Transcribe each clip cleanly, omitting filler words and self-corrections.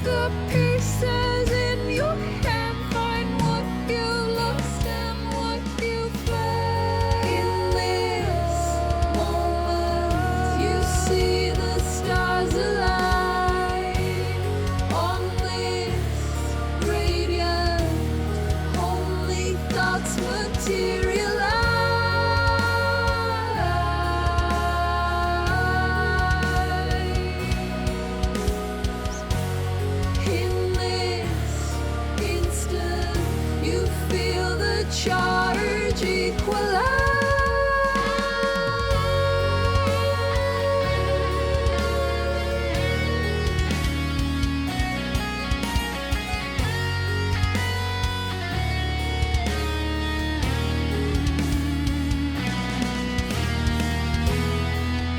the pieces in your hand, find what you lost and what you fled. In this moment, you see the stars align. On this radiant, only thoughts materialize. In this instant, you feel the charge equalize.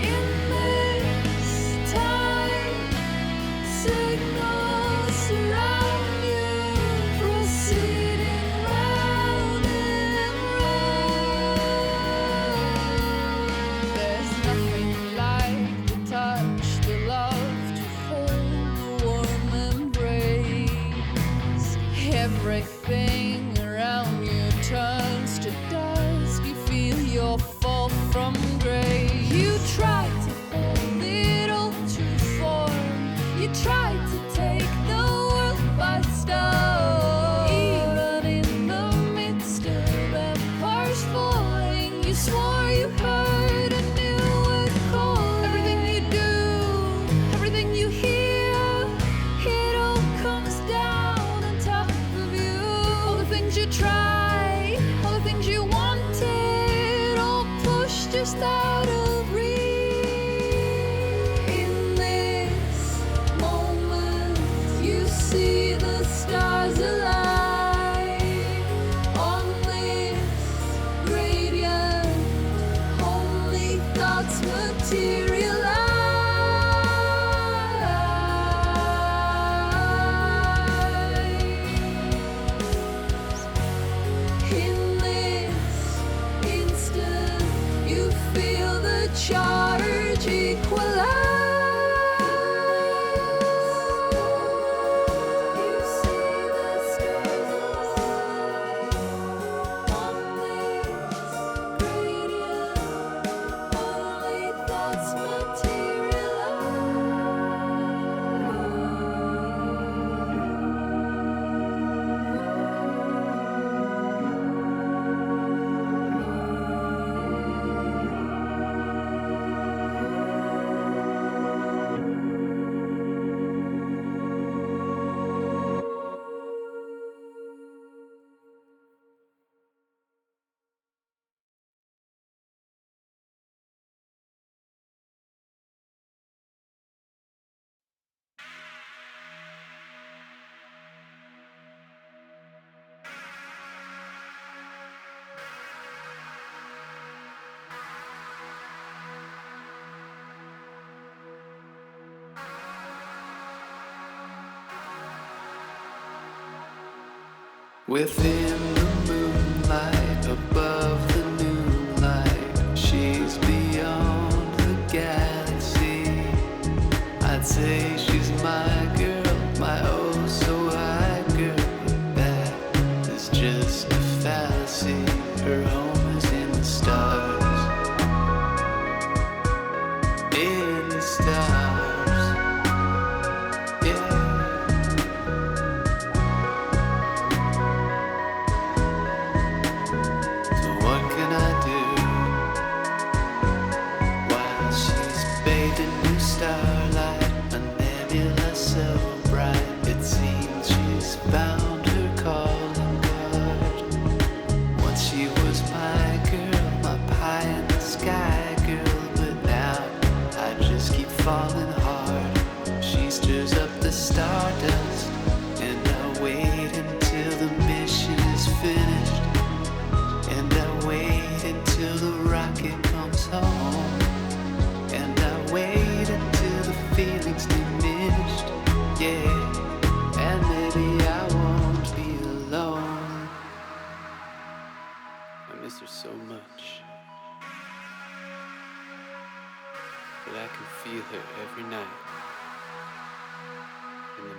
In this time, signals surround you, proceeding round and round. There's nothing like the touch, the love to hold, the warm embrace. Everything around you turns to dust. You feel your fall from grace. You try to hold it all to form. You try to take the world by storm. Even in the midst of empires falling, you swore you heard a new word calling. Everything you do, everything you hear, it all comes down on top of you. All the things you tried, all the things you wanted, all pushed just out of reach. In this moment, you see the stars align. On this radiant, only thoughts materialize. In this instant, you feel the charge equalize. You see the stars align. On this radiant, only thoughts Within the moonlight, above the noonlight, she's beyond the galaxy. I'd say she's my girl, my oh so high girl. But that is just a fallacy. Her home is in the stars. In the stars. Yeah.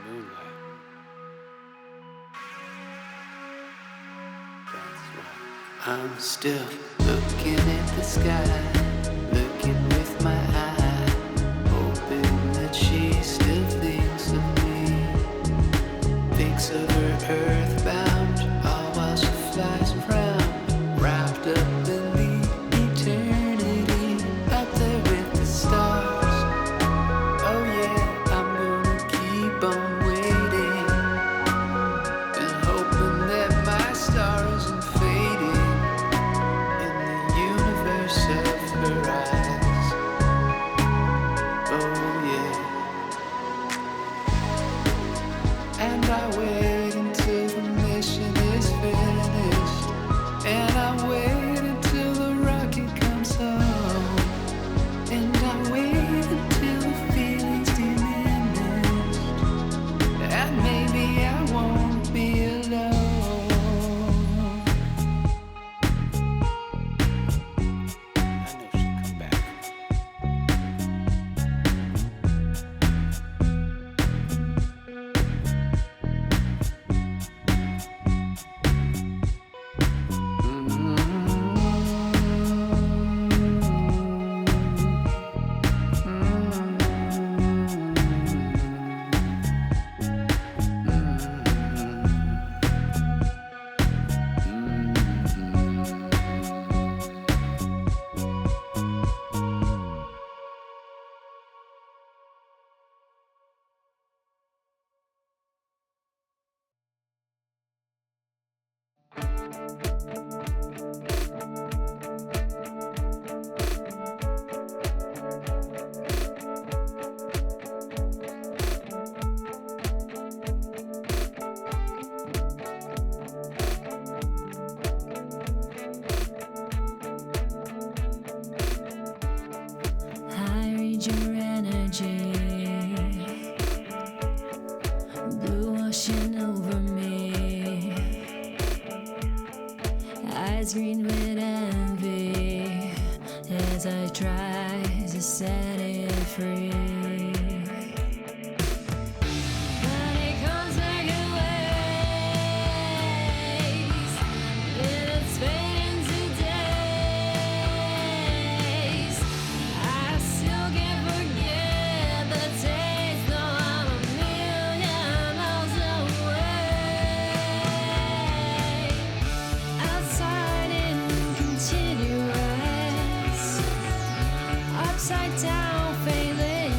moonlight. That's right. I'm still looking at the sky, looking with my eye, hoping that she still thinks of me, thinks of her earthbound, all while she flies around, wrapped up in the eternity, up there with the stars. Oh yeah, I'm gonna keep on waiting and hoping that my star isn't fading in the universe of her eyes. Oh yeah. And I wait until the mission is finished, and I wait until the rocket comes home, and I wait until the feelings diminish, and maybe I won't be alone. I know she'll come back. I read your energy, blue washing over me, eyes green with envy as I try to set it free. But it comes back in waves, and it's fading to days. I still can't forget the taste, though I'm a million miles away. Outside in continuous, upside down, failing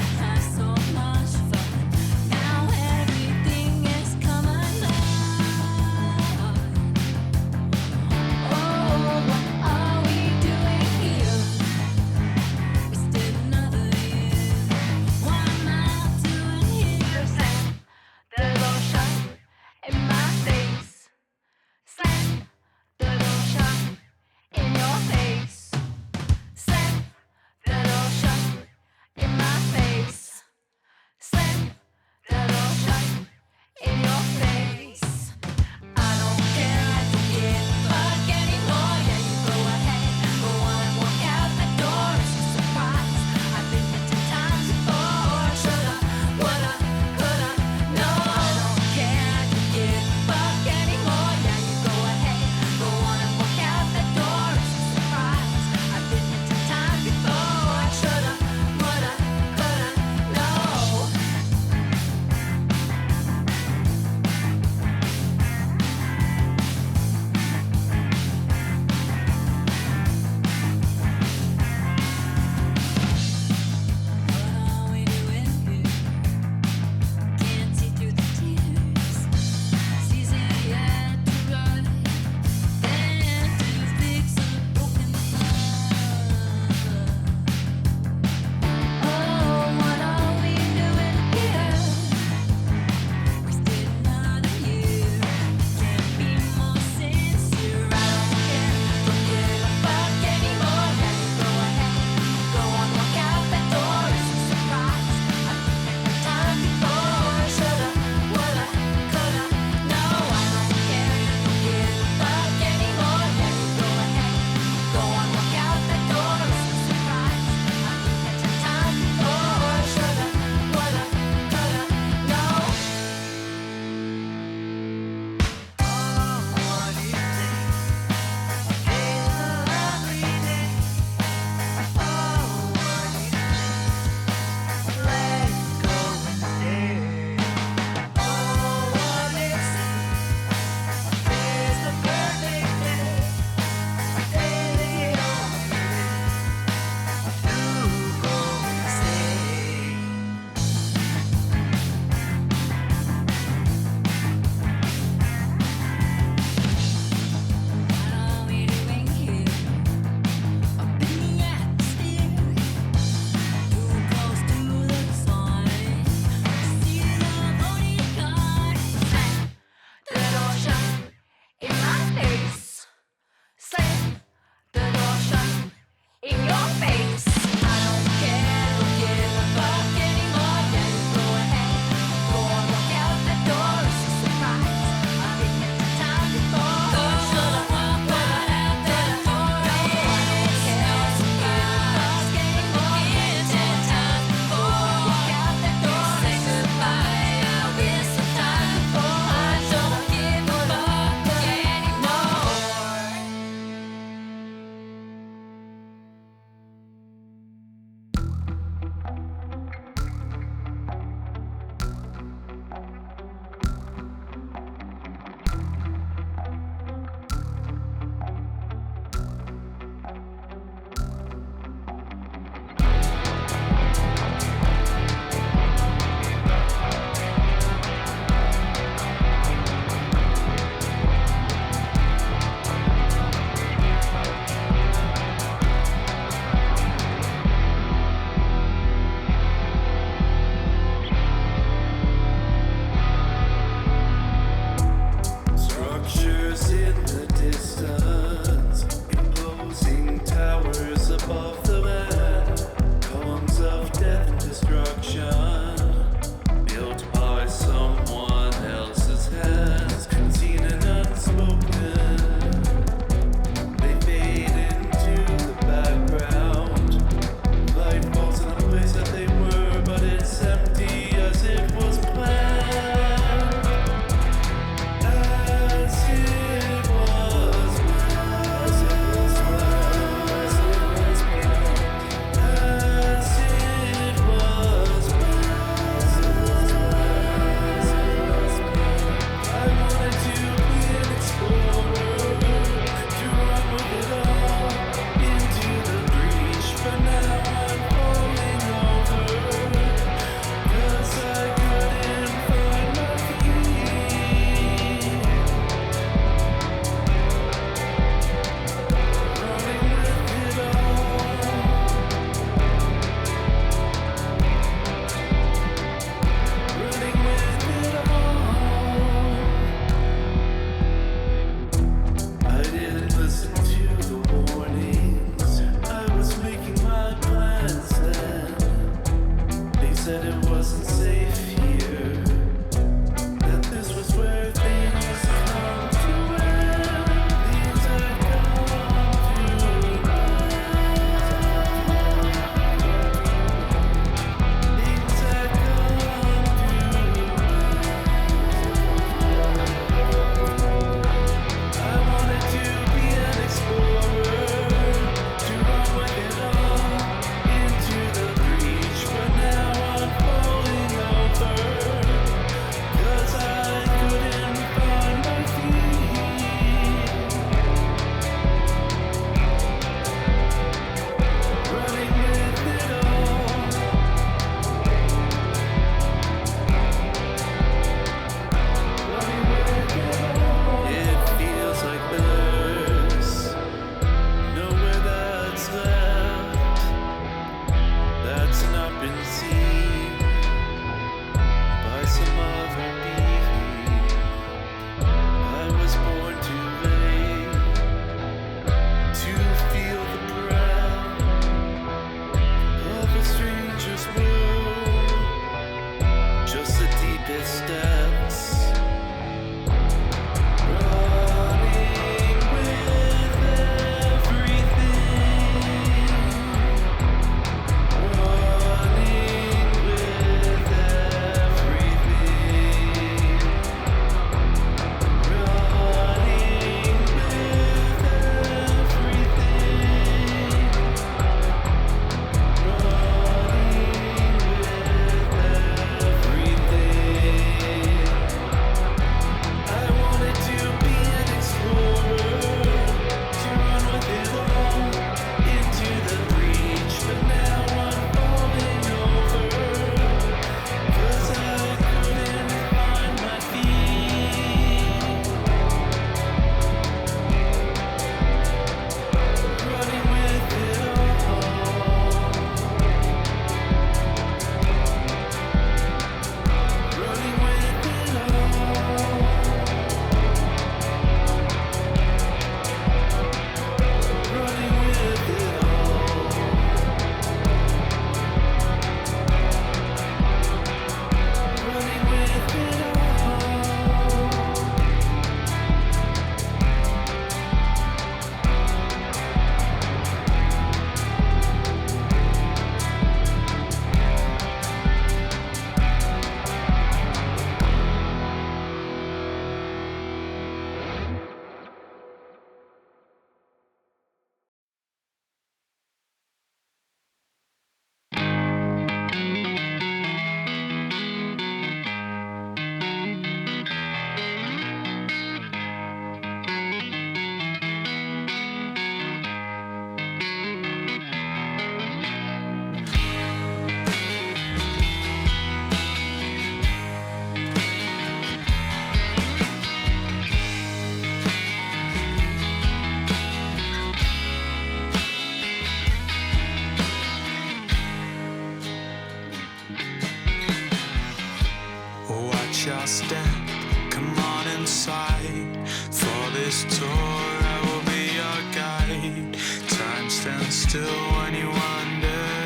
shall stand. Come on inside. For this tour I will be your guide. Time stands still when you wander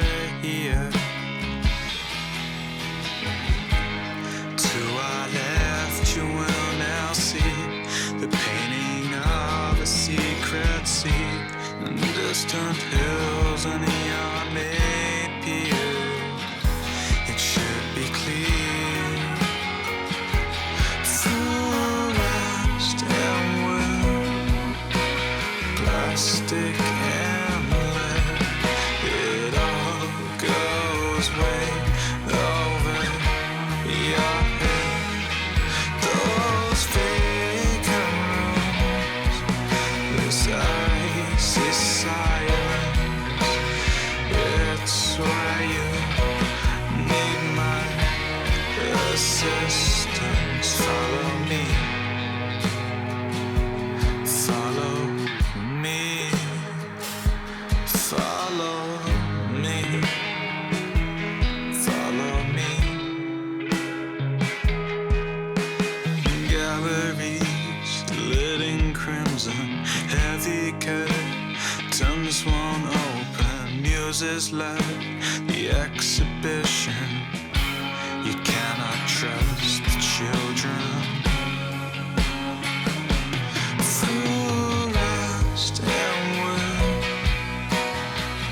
here. To our left you will now see the painting of a secret sea, and distant hills and neon made pier. It should be clear. Forest and wood, plastic and lead, it all goes way over your head. Those vacant rooms, this icy silence, it's where you need my assistance. Follow me, follow me, follow me, follow me. Galleries lit in crimson, heavy curtains won't open. Muses led the exhibition. You cannot trust the children. Forest and wood,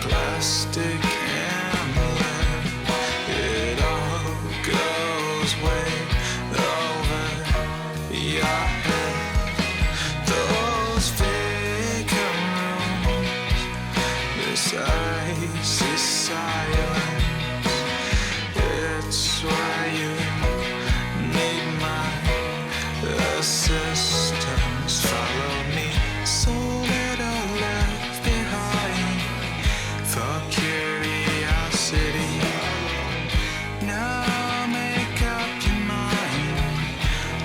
plastic and lead, it all goes way over your head. Those vacant rooms, this icy silence, it's where you need my assistance. Follow me, so little left behind for curiosity. Now make up your mind,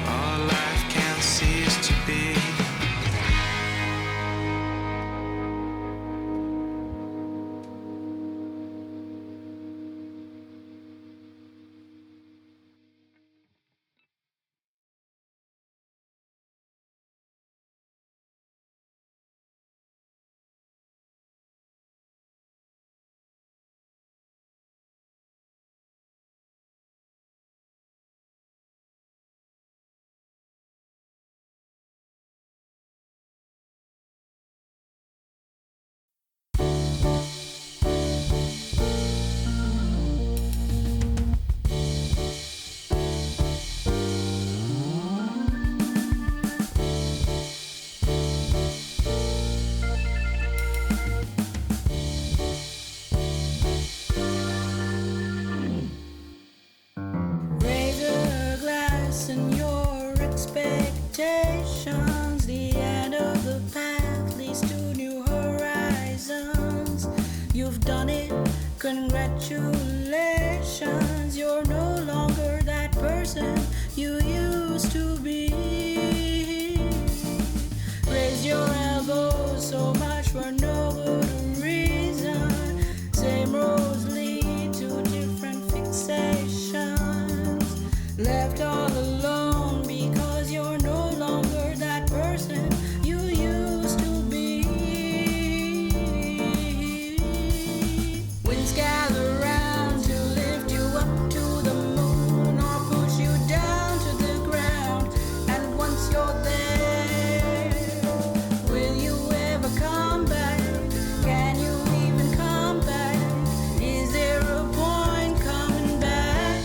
all life can cease to be. Raise a glass in your expectations. The end of the path leads to new horizons. You've done it, congratulations. You're no longer that person you used to be. Raise your elbows, so much for no good reason. Same roads lead to different fixations. Left all alone because you're no longer that person you used to be. Winds gather round to lift you up to the moon or push you down to the ground. And once you're there, will you ever come back? Can you even come back? Is there a point coming back?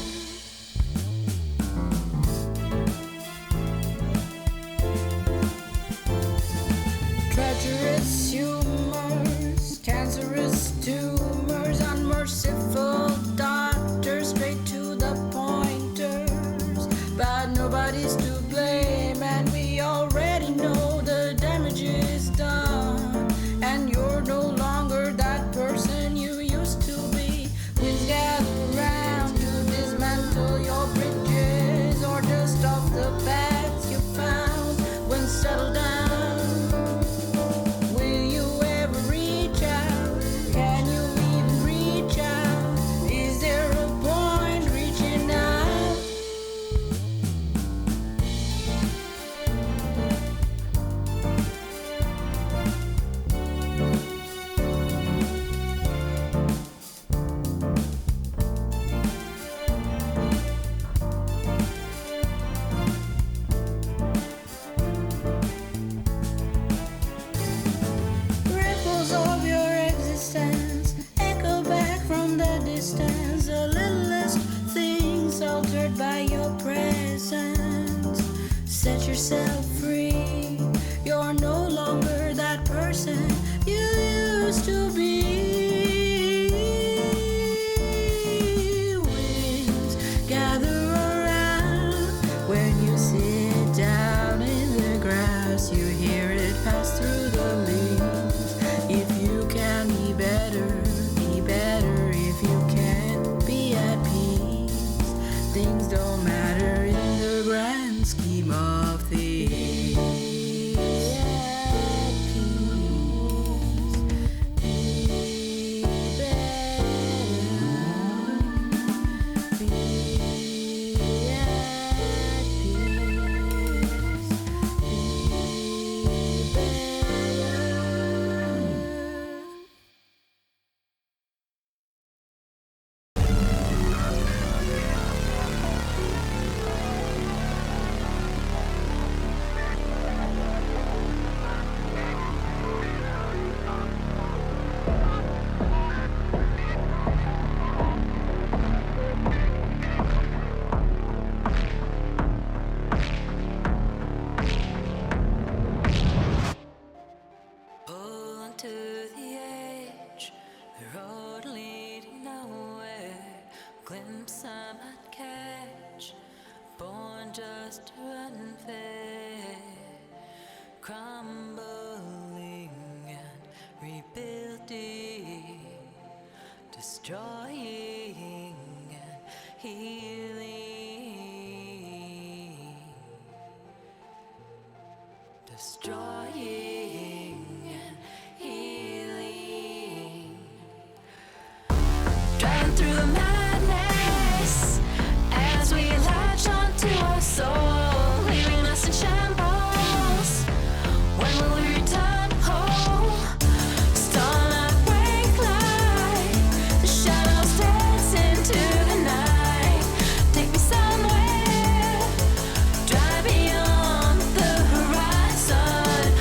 Treacherous humors, cancerous tumors, unmerciful doctors, straight to the pointers. But nobody's to blame, and we already know the damage is done. And you're no longer that person you used to be. Winds gather round to dismantle your bridges or dust off the paths you found when settled down. Will you yourself free. You're no longer that person you used to be. Winds gather around when you sit down in the grass. You hear it pass through the leaves. If you can be better, be better. If you can't be at peace, things don't matter in the grand scheme of things. At peace, be better. Be at peace, be better. Pull onto the edge, the road leading nowhere. Glimpse I might catch, born just to unfair. Crumbling and rebuilding, destroying and healing. Destroying and healing. Driving through the madness as we latch onto our soul, leaving us in shambles. When will we return home? Starlight break light, the shadows dance into the night. Take me somewhere, drive beyond the horizon.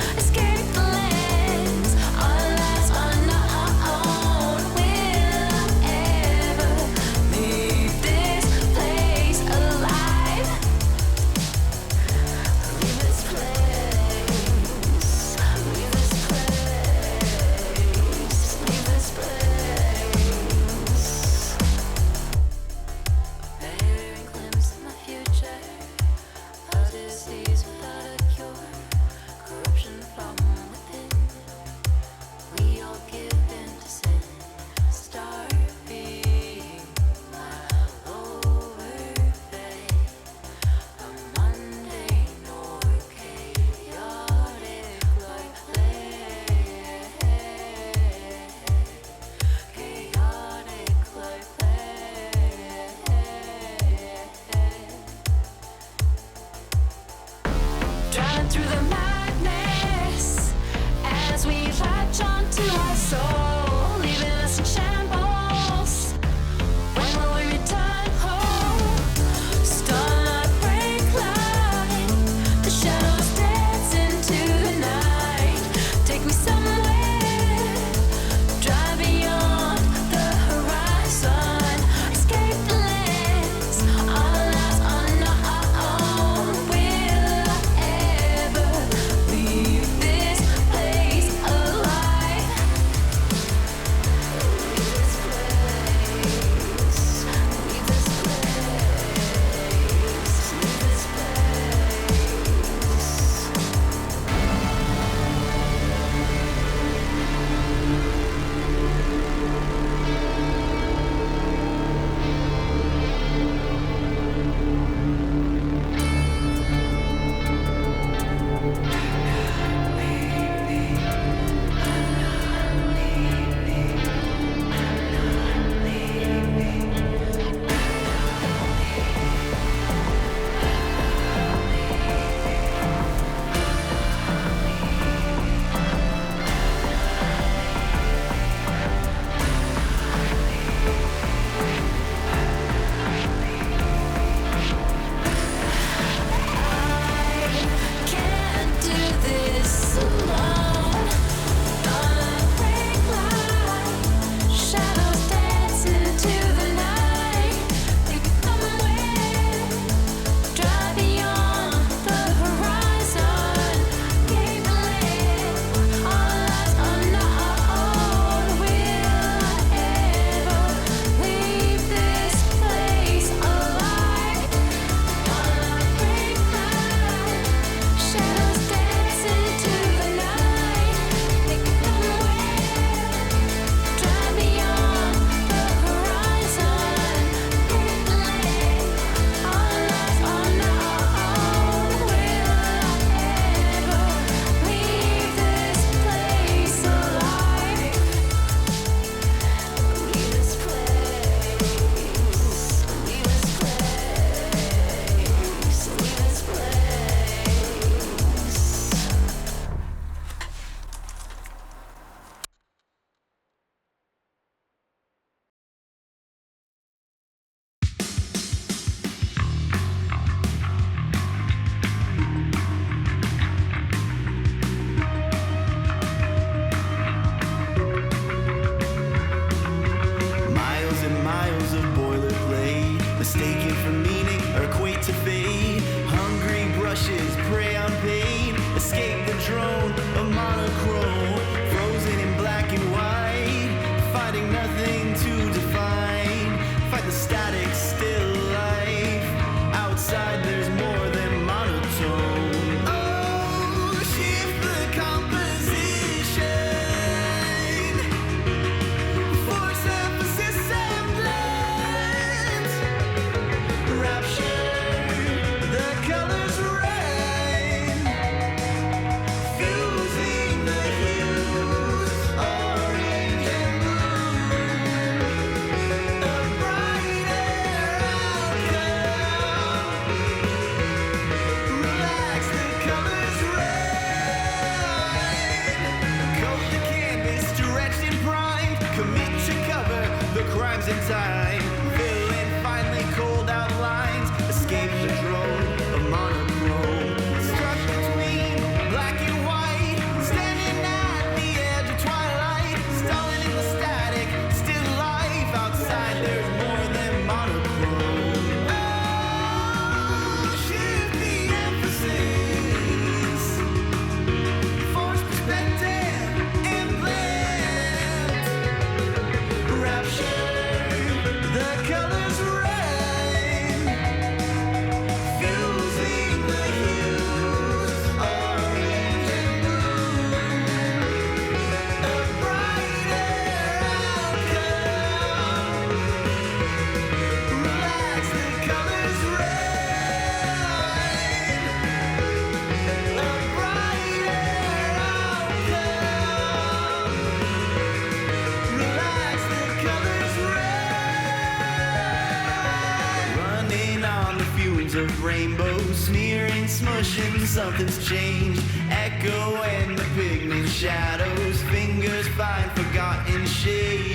rainbows, smearing, smushing, something's changed. Echo and the pigment shadows, fingers find forgotten shapes.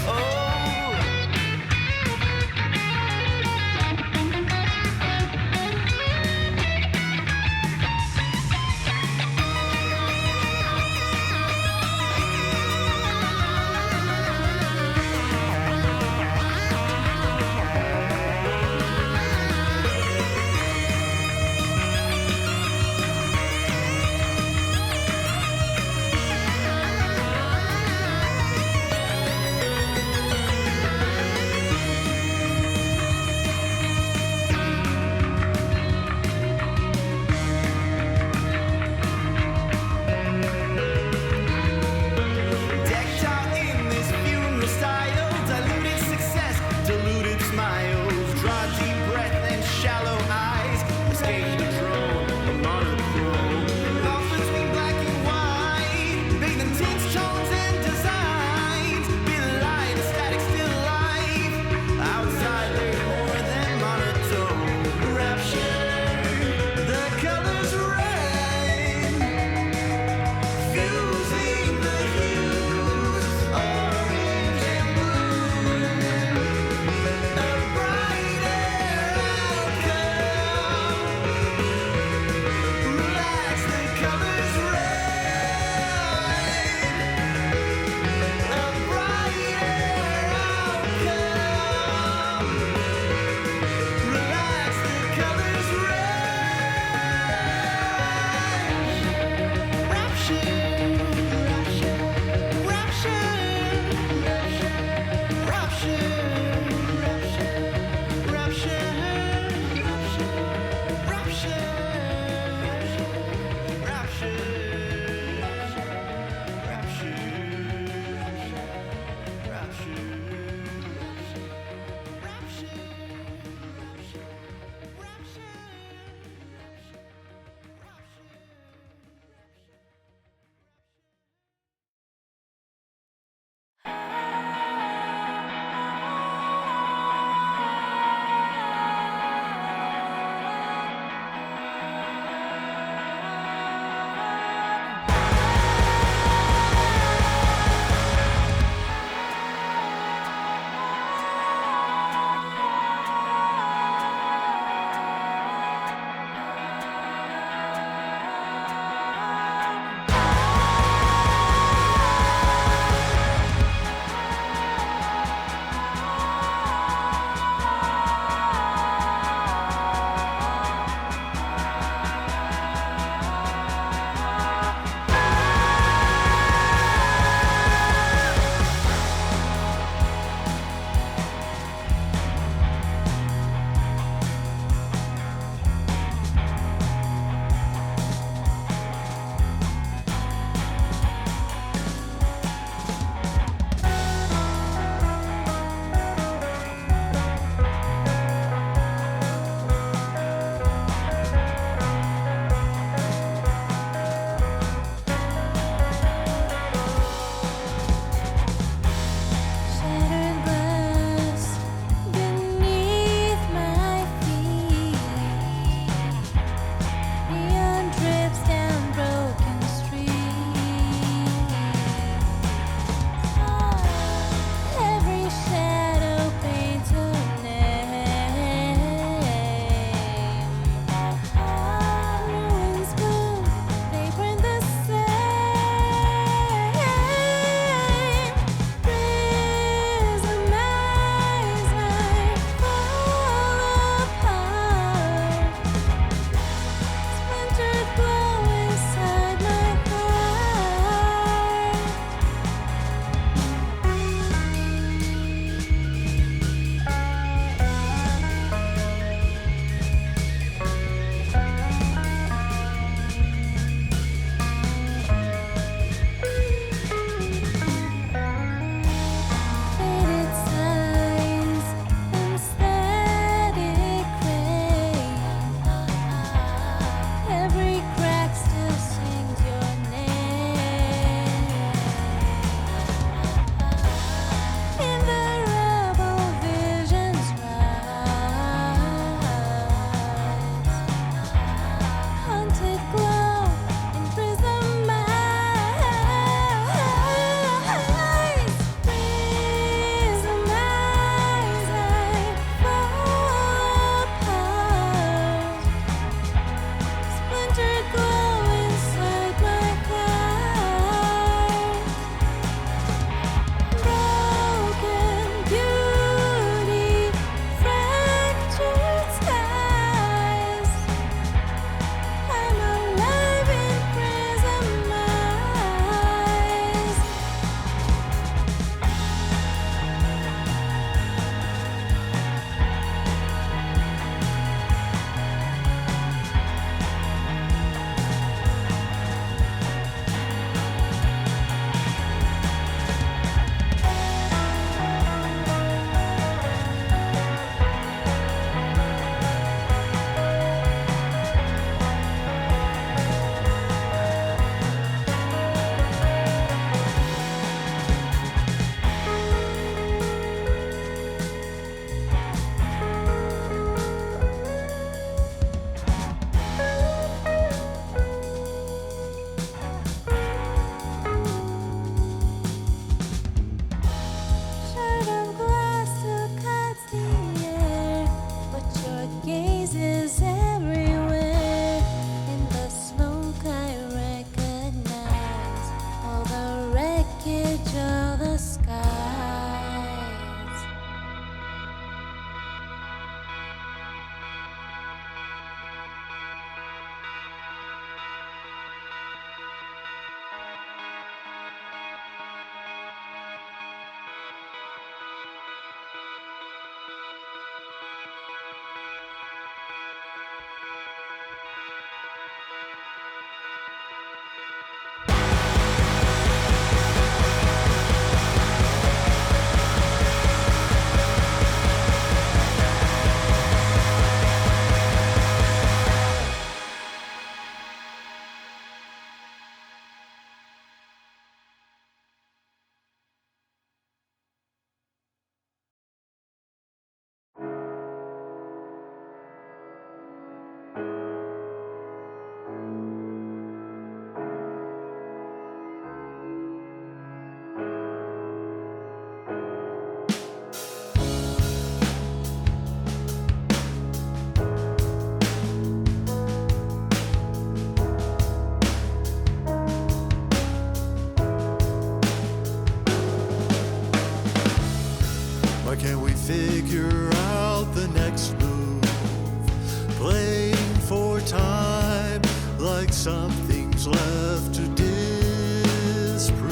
Oh. skies. Why can't we figure out the next move? Playing for time like something's left to disprove.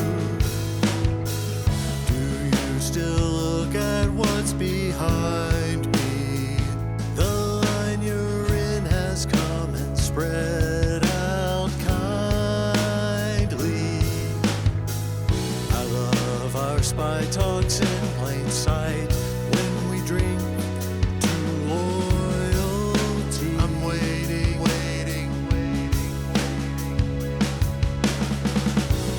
Do you still look at what's behind me? The line you're in has come and spread out kindly. I love our spy talks in plain sight. When we drink to loyalty, I'm waiting.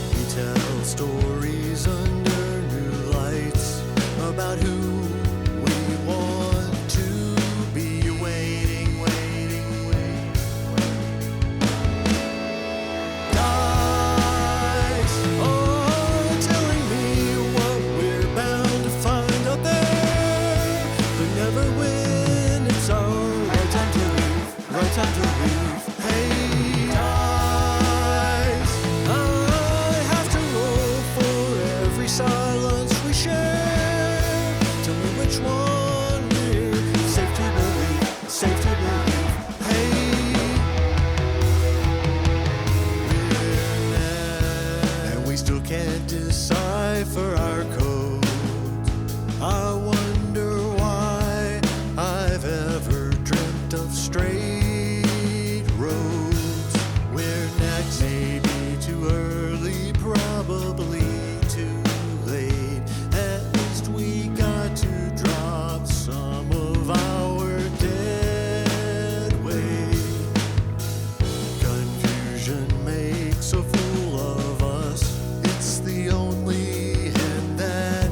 We tell stories under new lights about who we want to be. You're waiting. Guys are telling me what we're bound to find out there. But never when it's our right time to leave. Hey guys, I have to roll for every silence we share. Tell me which one we're safe to believe. Hey, and we still can't decipher our codes. I wonder why I've ever dreamt of straight roads. We're next, maybe too early, probably too late. At least we got to drop some of our dead weight. Confusion makes a fool of us. It's the only hand that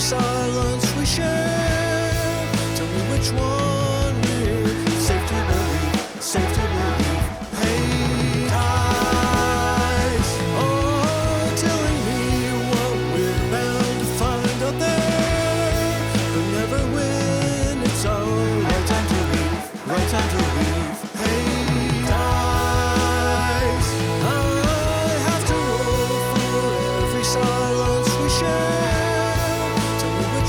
every silence we share. Tell me which one we're safe to believe, safe to believe. Hey, eyes are telling me what we're bound to find out there. But never when it's our right time to leave, right time to leave. Hey, eyes, I have to roll for every silence we share. Tell me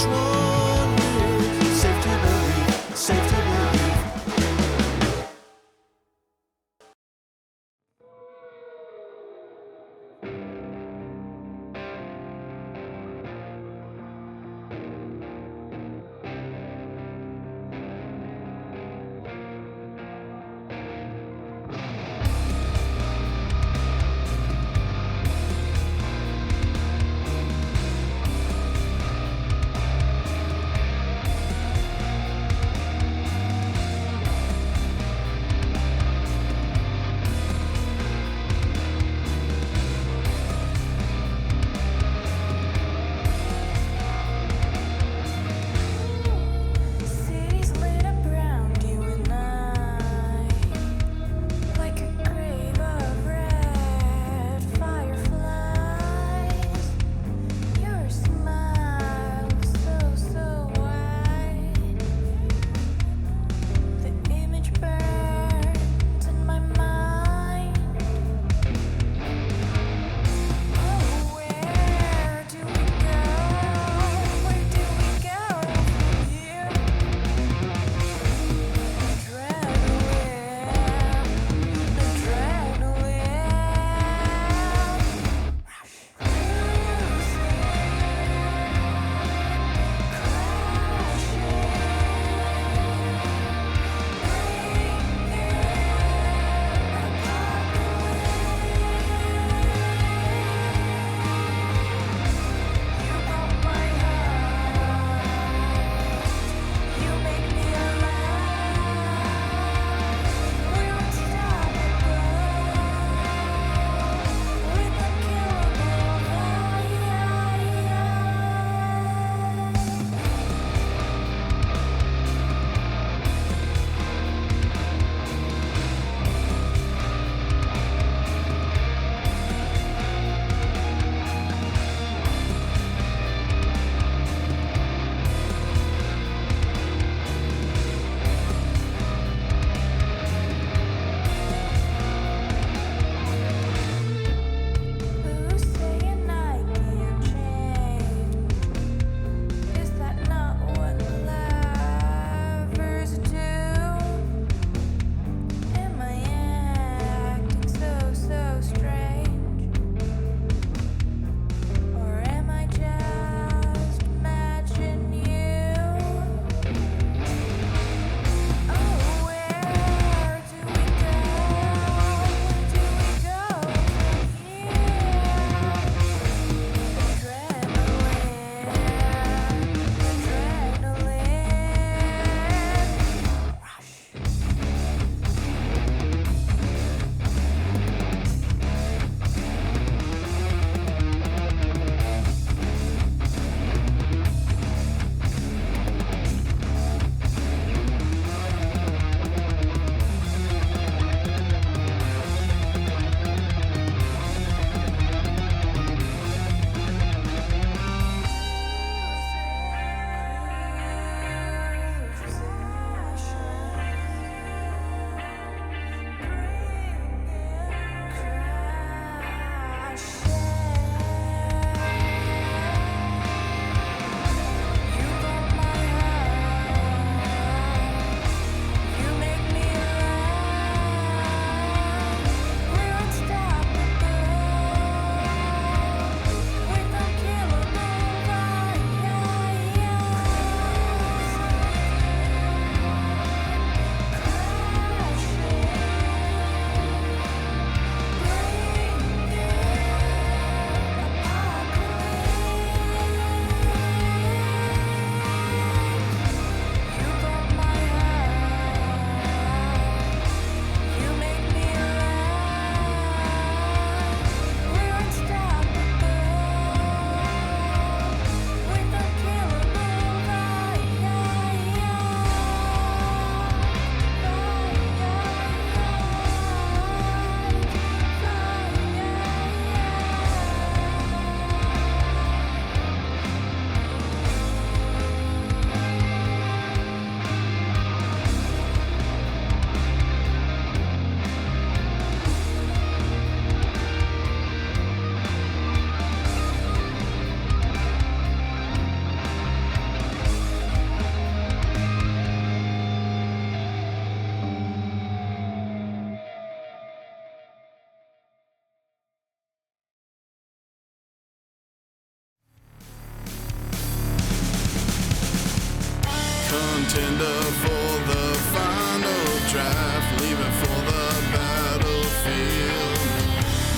contender for the final draft, leaving for the battlefield,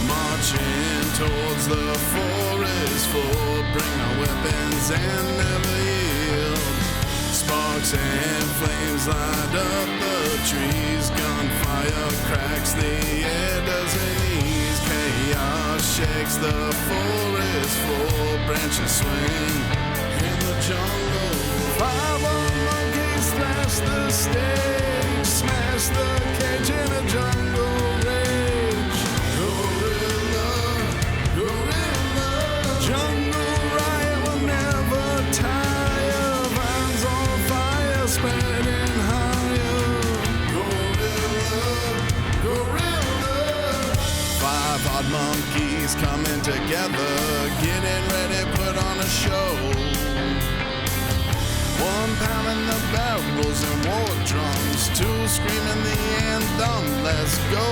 marching towards the forest floor. Bring our weapons and never yield. Sparks and flames light up the trees. Gunfire cracks the air, doesn't ease. Chaos shakes the forest floor. Branches swing in the jungle. 5 monkeys thrash the stage, smash the cage in a jungle rage. Gorilla, gorilla, jungle riot will never tire. Vines on fire, spreading higher. Gorilla, gorilla. 5 odd monkeys coming together, getting ready, put on a show. 1 pounding the barrels and war drums, 2 screaming the anthem, let's go.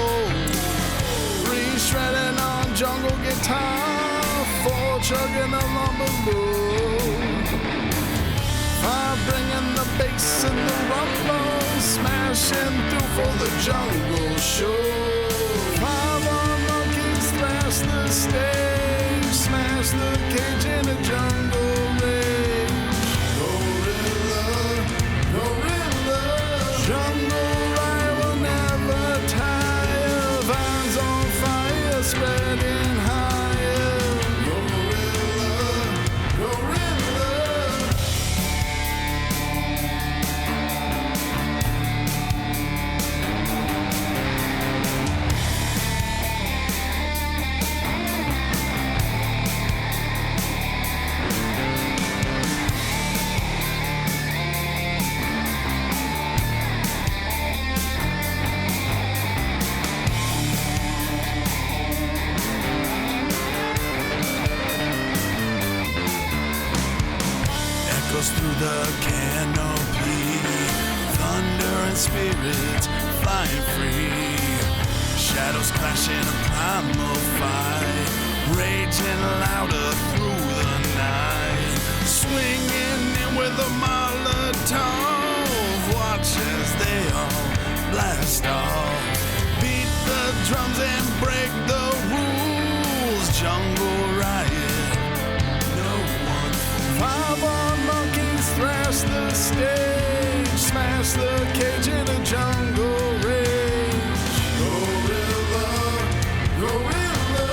3 shredding on jungle guitar, 4 chugging a lumberloo. 5 bringing the bass and the rumble, smashing through for the jungle show. 5 monkeys thrash the stage, smash the cage in a jungle rage. Gorilla, jungle riot will never tire. Vines on fire, spreading higher. Gorilla, gorilla. Through the canopy, thunder and spirits flying free, shadows clashing a primal fight, raging louder through the night, swinging in with a Molotov. Watch as they all blast off, beat the drums and break the rules. Jungle riot, no one. 5 monkeys thrash the stage, smash the cage in a jungle rage. Gorilla, gorilla,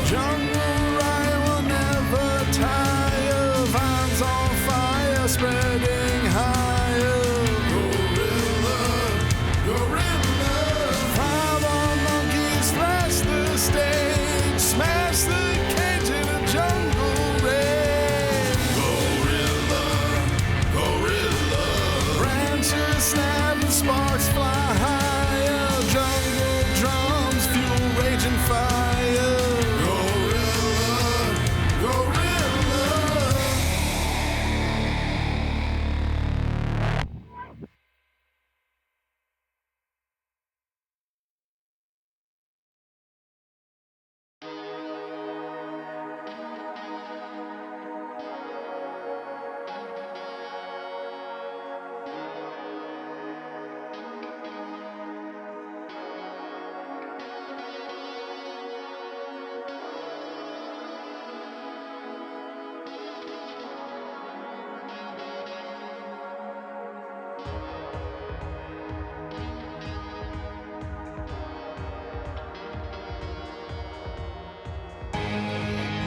jungle riot will never tire. Vines on fire, spreading higher. Gorilla, gorilla, 5 monkeys thrash the stage, smash the cage in a jungle rage. Branches snap and sparks fly higher. Jungle drums fuel raging fire. Gorilla, gorilla.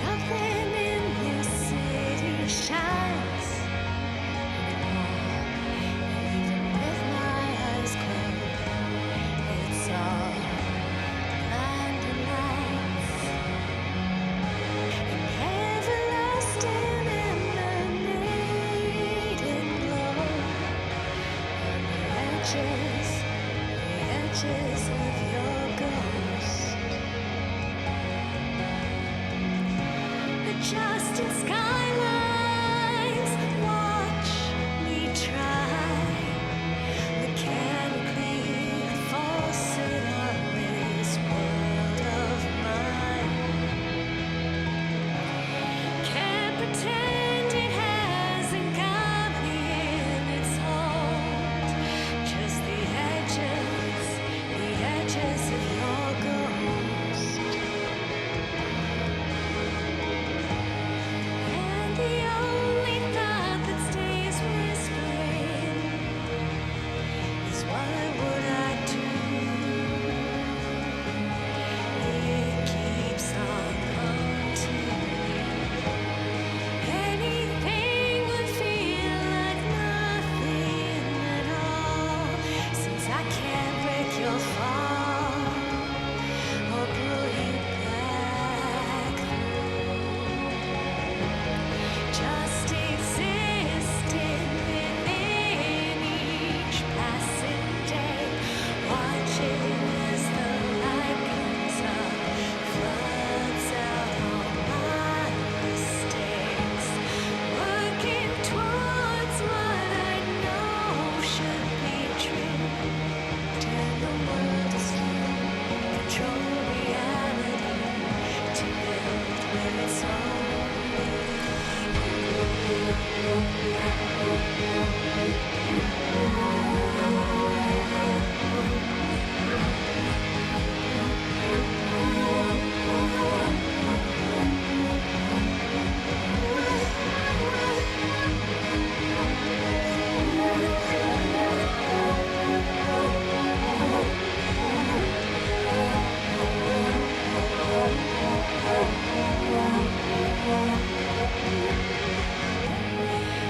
Nothing in this city shines anymore. Even with my eyes closed, it's all blinding lights. An everlasting emanating glow on the edges of your ghost. Adjusted skylines, watch me try mechanically force it on this world of mine. Can't pretend it hasn't got me in its hole.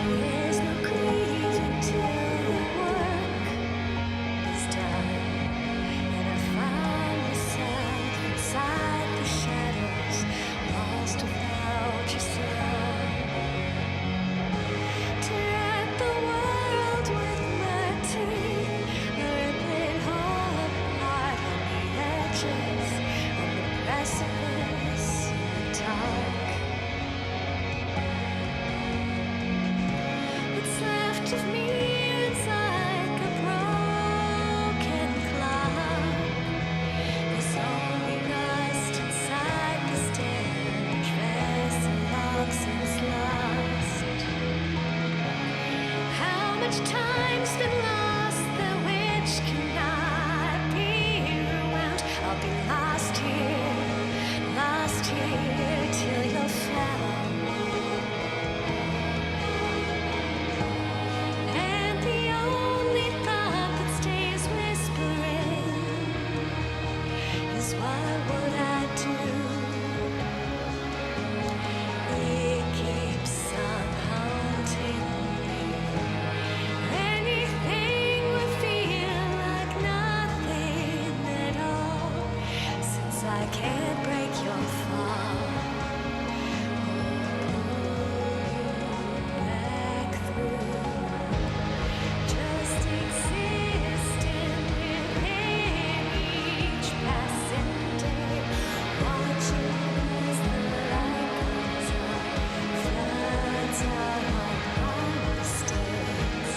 There's no grief until the work is done, and I find myself inside the shadows, lost without your sun. Tear the world with my teeth, rip it all apart on the edges, on the precipice in the dark. What's left of me is like a broken clock. There's only rust inside the stench, vessel long since lost. How much time's been lost that which cannot be rewound? I'll be lost here till you're found. And the only thought that stays whispering is what would I do? It keeps on haunting me. Anything would feel like nothing at all, since I can't break your fall. Back through. Just existing within each passing day, watching as the light comes up, floods out all my mistakes,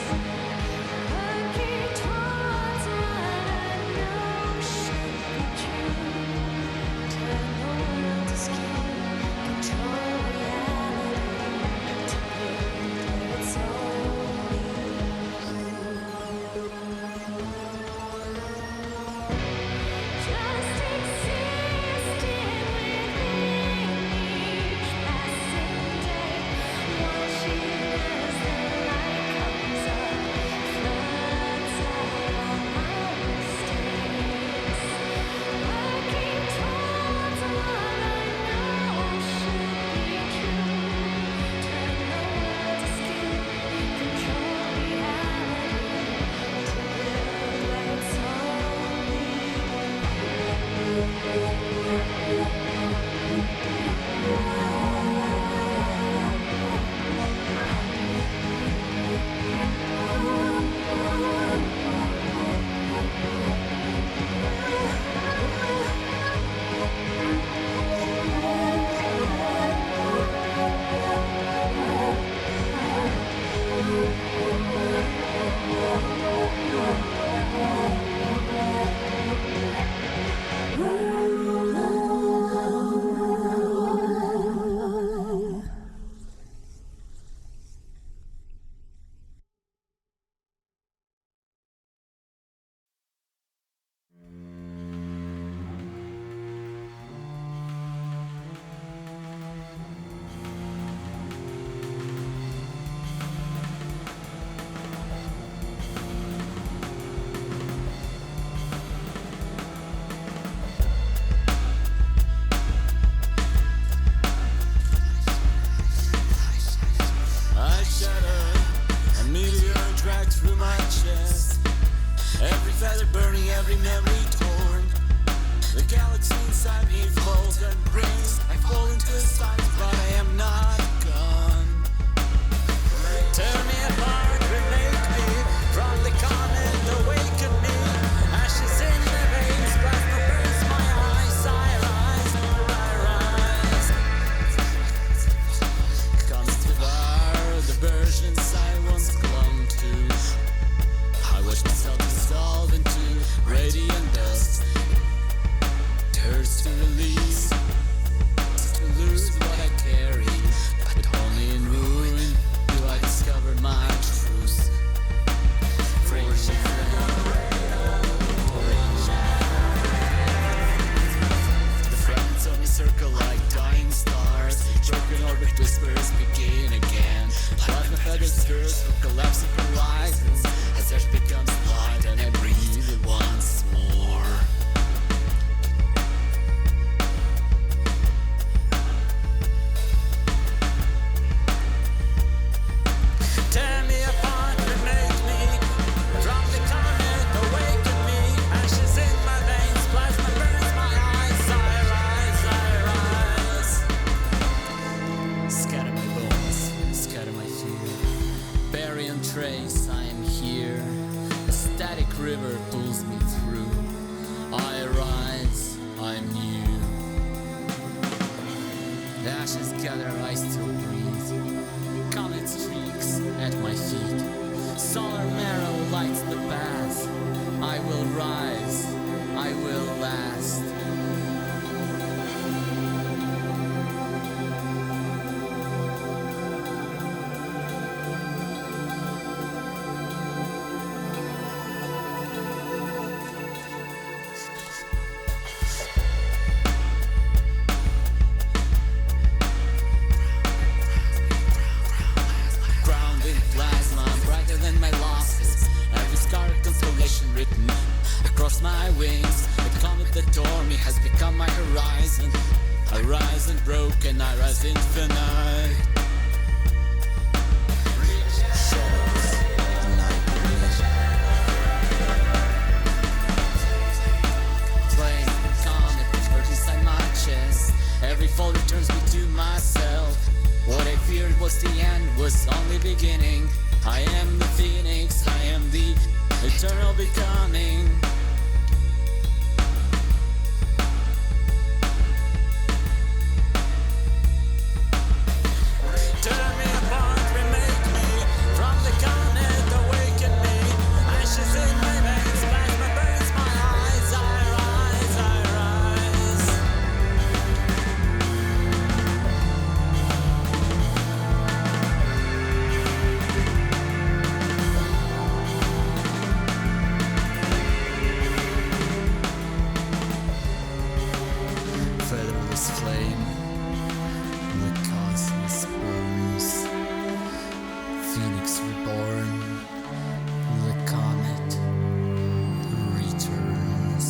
working towards what I know should be true. Turn the world to skin, control reality, to build where it's only just existing within each passing day, watching as the light comes up, floods out all my mistakes, working towards what I know should be true. Turn the world to skin, control reality, to build where it's I shudder, a meteor dragged through my chest. Every feather burning, every memory torn. The galaxy inside me falls and brings. I fall into the silence, but I am not gone. Tear me apart, remake me from the comet, awaken me. Ashes in the veins, plasma burns my eyes. I rise, I rise. Comes to devour the versions I once clung to. I watch myself dissolve into radiant dust. It hurts to release, to lose what I carry. trace, I am here. A static river pulls me through. I rise, I'm new. The ashes gather, I still breathe. Comet streaks at my feet. Solar marrow lights the path. I will rise, I will last. Written across my wings, the comet that tore me has become my horizon. Horizon broken, I rise infinite. Shadows, light bridge. Flame, comet, burnt inside my chest. Every fall returns me to myself. What I feared was the end, was only beginning. I am the phoenix, I am the eternal becoming. Tear me apart, remake me. From the comet, awaken me. Ashes in my veins, plasma burns my eyes. I rise, I rise. Featherless flame, the cosmos burns. Phoenix reborn, the comet returns.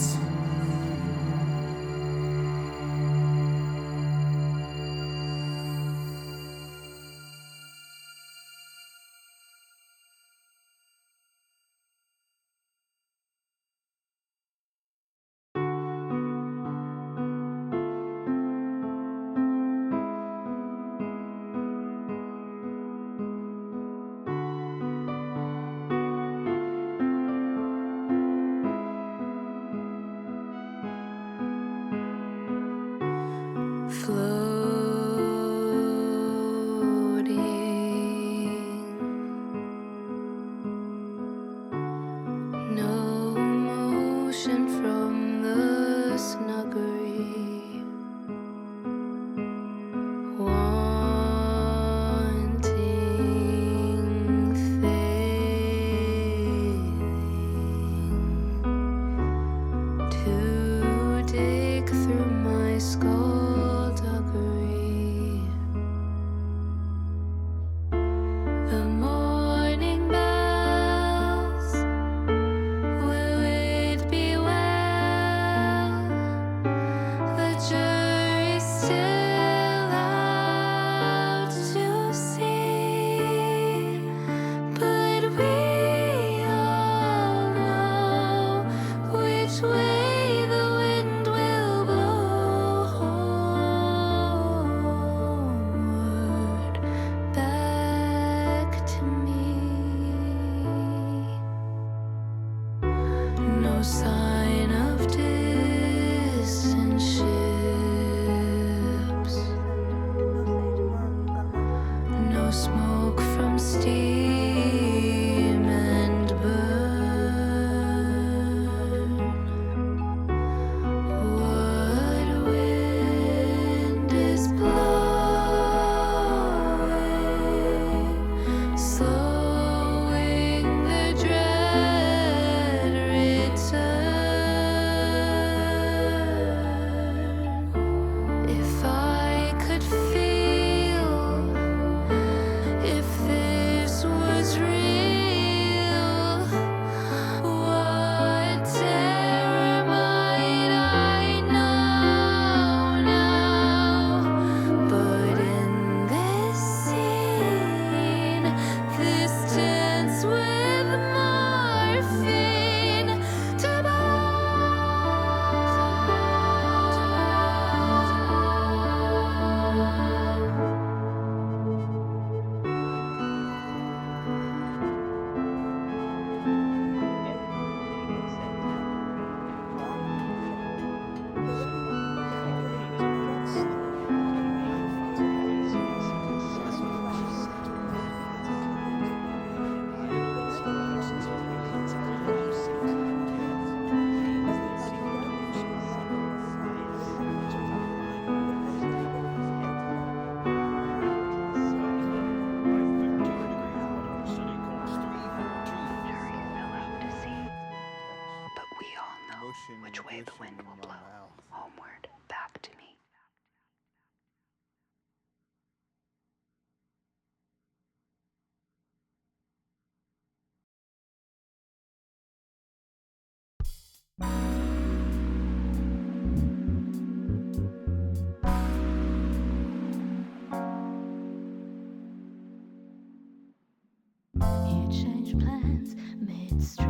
plans mid-stride,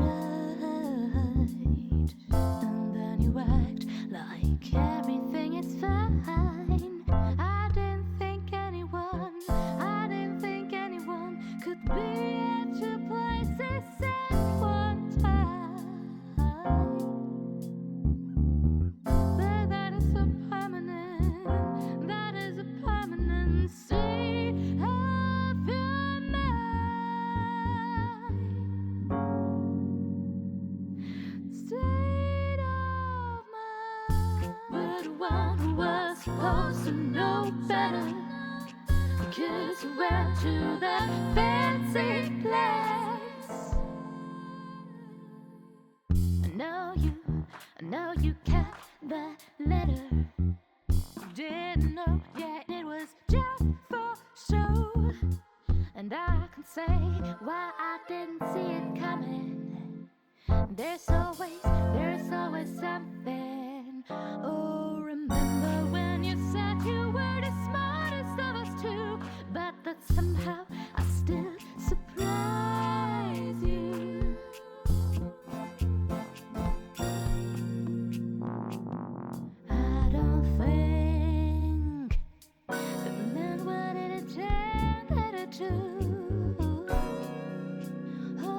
and then you act like everything is fine. I didn't think anyone could be at your places at one time. But that is a permanent state of your mind. State of mind. We're the one who was supposed to know better, because you went to that fancy place. I know you got the letter. Didn't know yet it was just for show. And I can say why I didn't see it coming. There's always something. Oh, remember when you said you were the smartest of us two, but that somehow I still surprise you. I don't think that men wanted a tend to. Oh,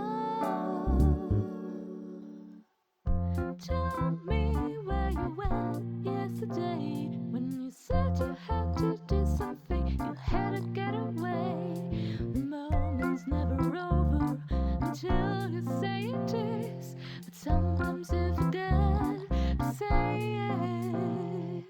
tell me where you went yesterday when you said you had to do something, you had to get away. The moment's never over until you say it is, but sometimes you forget to say it.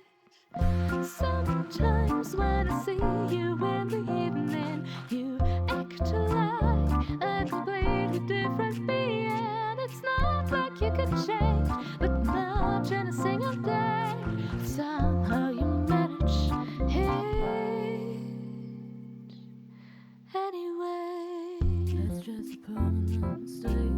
Sometimes when I see you in the evening, you act like a completely different being. It's not like you could change, but not in a single day. Somehow you manage it anyway. It's just a permanent state.